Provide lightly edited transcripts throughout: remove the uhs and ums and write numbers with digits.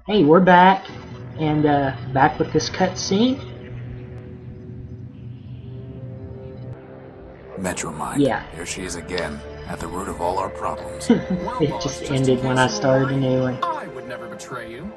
Hey, we're back, and back with this cutscene. MetroMind. Yeah. Here she is again, at the root of all our problems. It just ended when I started a new one. I would never betray you.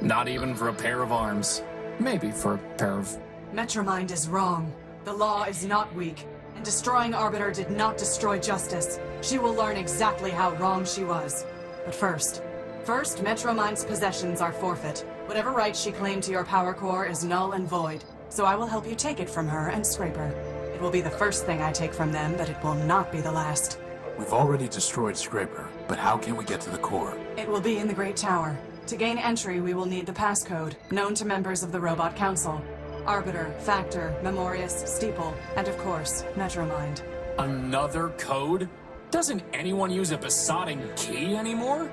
Not even for a pair of arms. Maybe for a pair of... MetroMind is wrong. The law is not weak, and destroying Arbiter did not destroy justice. She will learn exactly how wrong she was. But first, MetroMind's possessions are forfeit. Whatever right she claimed to your power core is null and void, so I will help you take it from her and Scraper. It will be the first thing I take from them, but it will not be the last. We've already destroyed Scraper, but how can we get to the core? It will be in the Great Tower. To gain entry, we will need the passcode, known to members of the Robot Council. Arbiter, Factor, Memorius, Steeple, and of course, MetroMind. Another code? Doesn't anyone use a besotting key anymore?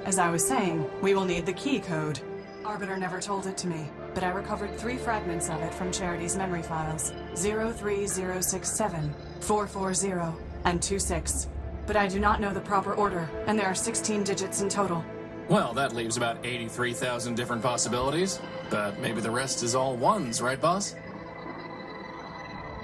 As I was saying, we will need the key code. Arbiter never told it to me, but I recovered 3 fragments of it from Charity's memory files. 03067, 440, and 26. But I do not know the proper order, and there are 16 digits in total. Well, that leaves about 83,000 different possibilities. But maybe the rest is all ones, right, boss?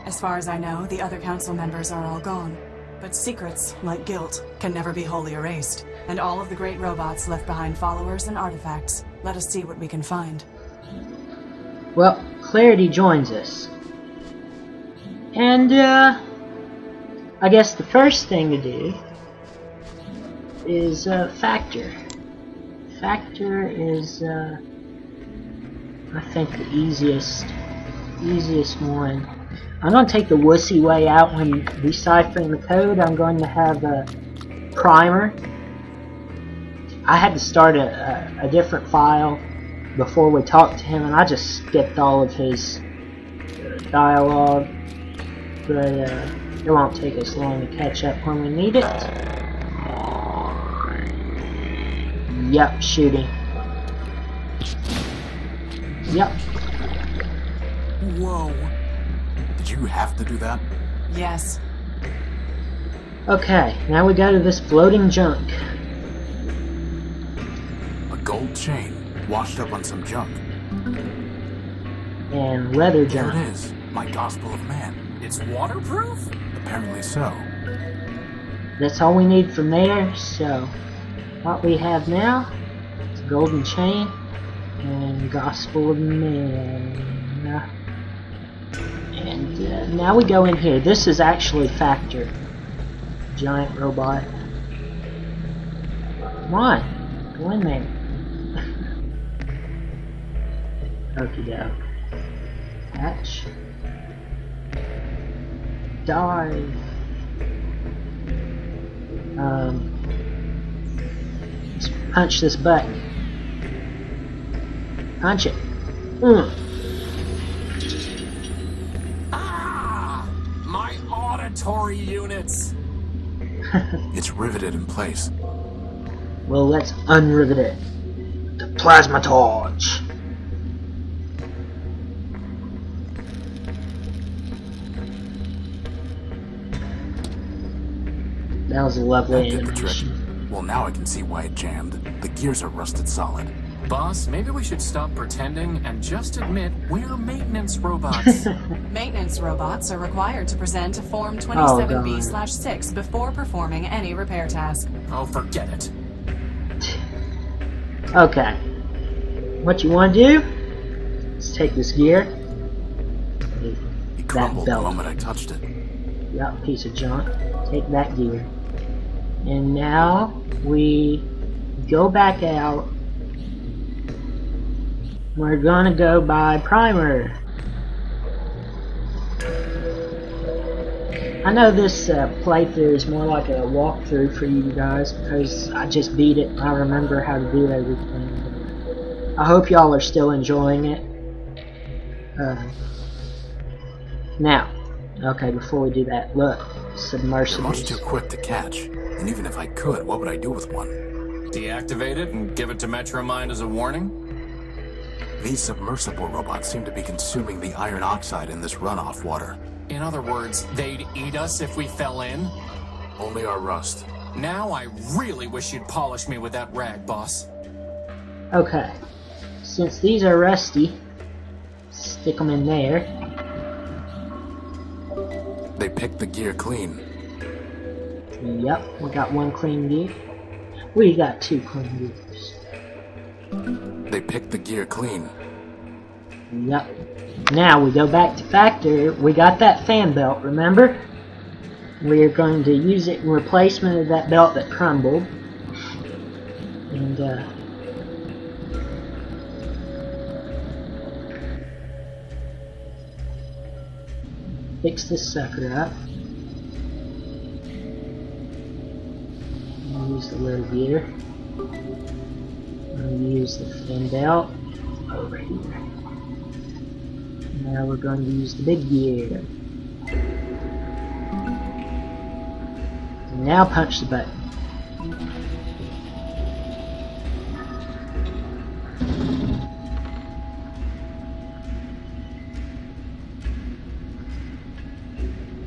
As far as I know, the other council members are all gone. But secrets, like guilt, can never be wholly erased. And all of the great robots left behind followers and artifacts. Let us see what we can find. Well, Clarity joins us. And, I guess the first thing to do is, Factor. Factor is, I think the easiest one. I'm going to take the wussy way out when deciphering the code. I'm going to have a primer. I had to start a different file before we talked to him, and I just skipped all of his dialogue. But it won't take us long to catch up when we need it. Yep, shooting. Yep. Whoa. Did you have to do that? Yes. Okay, now we go to this floating junk. A gold chain, washed up on some junk. And leather There junk. it is, my Gospel of Man. It's waterproof? Apparently so. That's all we need from there, so what we have now is a golden chain and Gospel of Man. And now we go in here. This is actually Factor. Giant robot. Come on, go in there. Okie doke. Hatch. Dive. Let's punch this button. Punch it. Ah! My auditory units! It's riveted in place. Well, let's unrivet it. The plasma torch. That was a lovely That did the trick. animation. Well, now I can see why it jammed. The gears are rusted solid. Boss, maybe we should stop pretending and just admit we're maintenance robots. Maintenance robots are required to present a Form Oh, 27B/6 before performing any repair task. Oh, forget it. Okay. What you want to do? Let's take this gear. It crumbled the belt. moment I touched it. Yep, piece of junk. Take that gear. And now we go back out. We're gonna go buy primer. I know this playthrough is more like a walkthrough for you guys because I just beat it and I remember how to do everything. I hope y'all are still enjoying it. Now, okay, before we do that, look, They're submersibles. much too quick to catch. And even if I could, what would I do with one? Deactivate it and give it to MetroMind as a warning? These submersible robots seem to be consuming the iron oxide in this runoff water. In other words, they'd eat us if we fell in? Only our rust. Now I really wish you'd polish me with that rag, boss. Okay, since these are rusty, stick them in there. They picked the gear clean. Yep, we got one clean gear. We got two clean gears. They picked the gear clean. Yep. Now we go back to factory. We got that fan belt, remember? We're going to use it in replacement of that belt that crumbled. And, fix this sucker up. I'll use the little gear. I'll use the fin belt over here. Now we're going to use the big gear. And now punch the button.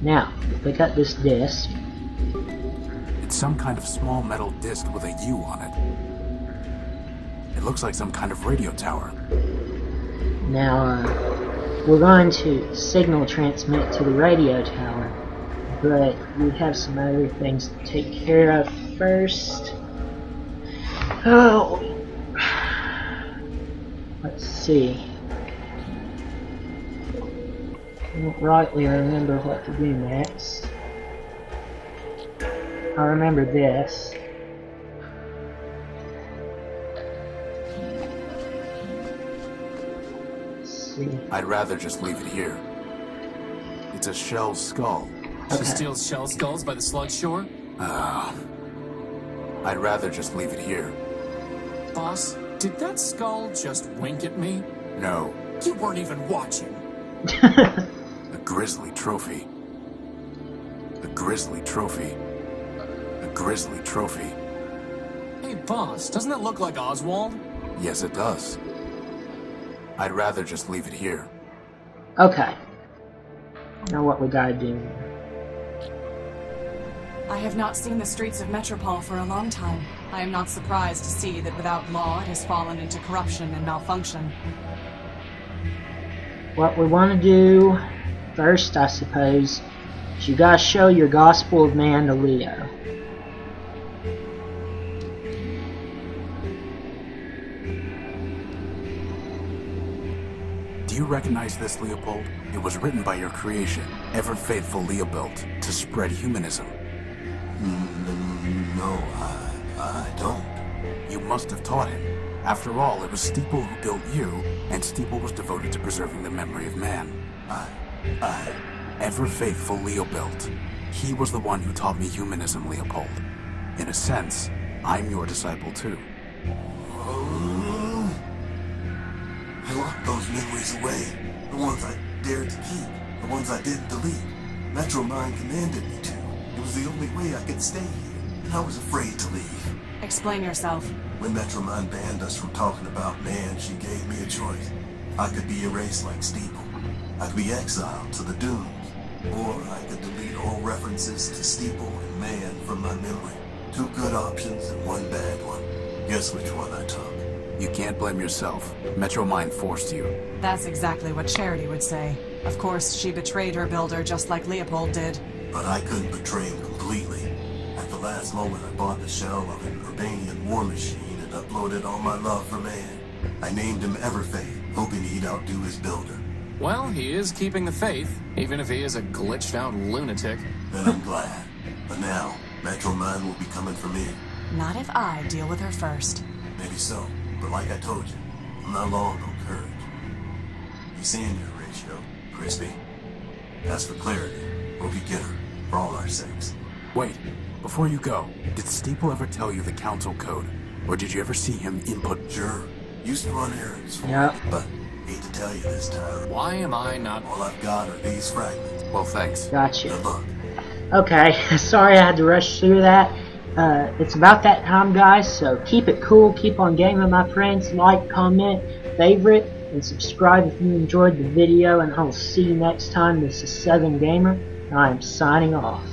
Now, pick up this disc. It's some kind of small metal disc with a U on it. It looks like some kind of radio tower. Now, we're going to signal transmit to the radio tower, but we have some other things to take care of first. Oh, let's see. I don't rightly remember what to do next. I remember this. I'd rather just leave it here. It's a shell skull. She steals shell skulls by the slug shore? I'd rather just leave it here. Boss, did that skull just wink at me? No. You weren't even watching. A grisly trophy. A grisly trophy. A grisly trophy. Hey, boss, doesn't that look like Oswald? Yes, it does. I'd rather just leave it here. Okay. Now what we gotta do? I have not seen the streets of Metropole for a long time. I am not surprised to see that without law it has fallen into corruption and malfunction. What we want to do first, I suppose, is you gotta show your Gospel of Man to Leo. Do you recognize this, Leopold? It was written by your creation, ever-faithful Leopold, to spread humanism. No, I don't. You must have taught him. After all, it was Steeple who built you, and Steeple was devoted to preserving the memory of man. Ever-faithful Leopold. He was the one who taught me humanism, Leopold. In a sense, I'm your disciple too. I locked those memories away. The ones I dared to keep. The ones I didn't delete. MetroMind commanded me to. It was the only way I could stay here. And I was afraid to leave. Explain yourself. When MetroMind banned us from talking about man, she gave me a choice. I could be erased like Steeple. I could be exiled to the dunes. Or I could delete all references to Steeple and man from my memory. Two good options and one bad one. Guess which one I took. You can't blame yourself. MetroMind forced you. That's exactly what Charity would say. Of course, she betrayed her builder just like Leopold did. But I couldn't betray him completely. At the last moment, I bought the shell of an Urbanian war machine and uploaded all my love for man. I named him Everfaith, hoping he'd outdo his builder. Well, he is keeping the faith, even if he is a glitched-out lunatic. Then I'm glad. But now, MetroMind will be coming for me. Not if I deal with her first. Maybe so, but like I told you, I'm not long on courage. You seeing your ratio, Crispy? As for clarity, hope you get her, for all our sakes. Wait, before you go, did Steeple ever tell you the council code? Or did you ever see him input? Sure, used to run errands for Yeah. me, but hate to tell you this time. Why am I not... All I've got are these fragments. Well, thanks. Gotcha. Good luck. Okay, sorry I had to rush through that. It's about that time, guys, so keep it cool, keep on gaming, my friends. Like, comment, favorite, and subscribe if you enjoyed the video, and I will see you next time. This is Southern Gamer, and I am signing off.